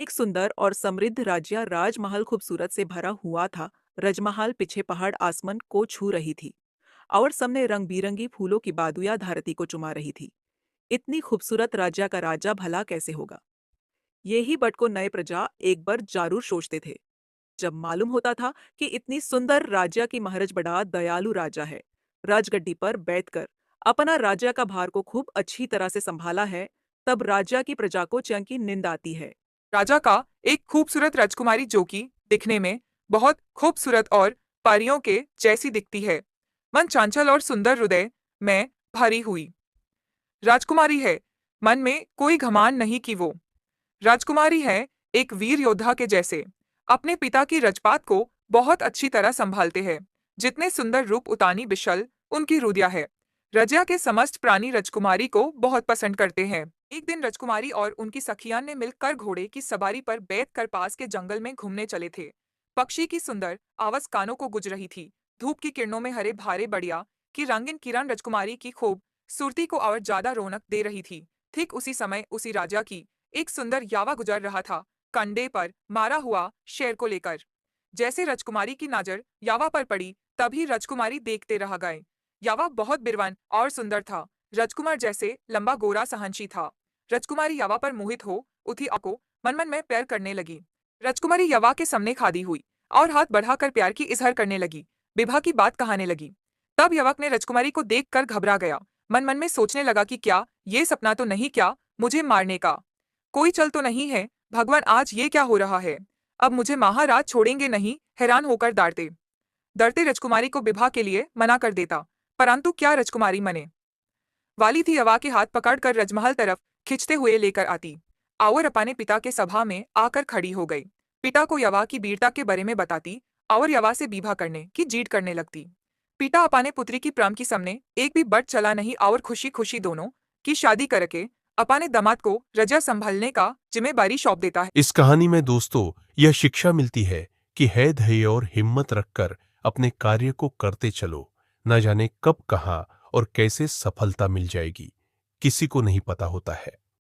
एक सुंदर और समृद्ध राज्य राजमहल खूबसूरत से भरा हुआ था। रजमहल पीछे पहाड़ आसमान को छू रही थी और सामने रंग बिरंगी फूलों की बादुया धरती को चुमा रही थी। इतनी खूबसूरत राज्य का राजा भला कैसे होगा? यही बटको नए प्रजा एक बार जरूर सोचते थे जब मालूम होता था कि इतनी सुंदर राज्य की महाराज बड़ा दयालु राजा है। राजगद्दी पर बैठकर अपना राज्य का भार को खूब अच्छी तरह से संभाला है। तब राज्य की प्रजा को चैन की नींद आती है। राजा का एक खूबसूरत राजकुमारी जो कि दिखने में बहुत खूबसूरत और परियों के जैसी दिखती है। मन चांचल और सुंदर हृदय में भरी हुई राजकुमारी है। मन में कोई घमान नहीं कि वो राजकुमारी है। एक वीर योद्धा के जैसे अपने पिता की रजपात को बहुत अच्छी तरह संभालते हैं। जितने सुंदर रूप उतानी बिशल उनकी रुदिया है। रजिया के समस्त प्राणी राजकुमारी को बहुत पसंद करते हैं। एक दिन राजकुमारी और उनकी सखियां ने मिलकर घोड़े की सवारी पर बैठकर पास के जंगल में घूमने चले थे। पक्षी की सुंदर आवाज कानों को गुज रही थी। धूप की किरणों में हरे भारे बढ़िया की रंगीन किरण राजकुमारी की खूब सूरती को और ज्यादा रौनक दे रही थी। ठीक उसी समय उसी राजा की एक सुंदर यावा गुजर रहा था, कंधे पर मारा हुआ शेर को लेकर। जैसे राजकुमारी की नजर यावा पर पड़ी, तभी राजकुमारी देखते रह गए। यावा बहुत बिरवन और सुंदर था। राजकुमार जैसे लंबा गोरा सहनशी था। राजकुमारी यावा पर मोहित हो उठी आको मन मन में प्यार करने लगी। राजकुमारी यावा के सामने खादी हुई और हाथ बढ़ाकर प्यार की इजहार करने लगी। विवाह की बात कहने लगी। तब यवक ने राजकुमारी को देखकर घबरा गया। मन मन में सोचने लगा कि क्या ये सपना तो नहीं, क्या मुझे मारने का कोई चल तो नहीं है। भगवान, आज ये क्या हो रहा है? अब मुझे महाराज छोड़ेंगे नहीं? हैरान होकर डरते डरते राजकुमारी को विवाह के लिए मना कर देता। परंतु क्या राजकुमारी मने वाली थी? यवा के हाथ पकड़कर रजमहल तरफ खींचते हुए लेकर आती और अपने पिता के सभा में आकर खड़ी हो गई। पिता को यवा की वीरता के बारे में बताती और यवा से विवाह करने की जीत करने लगती। पिता अपने पुत्री की प्रेम की सामने एक भी बट चला नहीं और खुशी खुशी दोनों की शादी करके अपने दामाद को रजा संभालने का जिम्मेदारी सौंप देता है। इस कहानी में दोस्तों यह शिक्षा मिलती है कि है धैर्य और हिम्मत रखकर अपने कार्य को करते चलो। न जाने कब कहाँ और कैसे सफलता मिल जाएगी, किसी को नहीं पता होता है।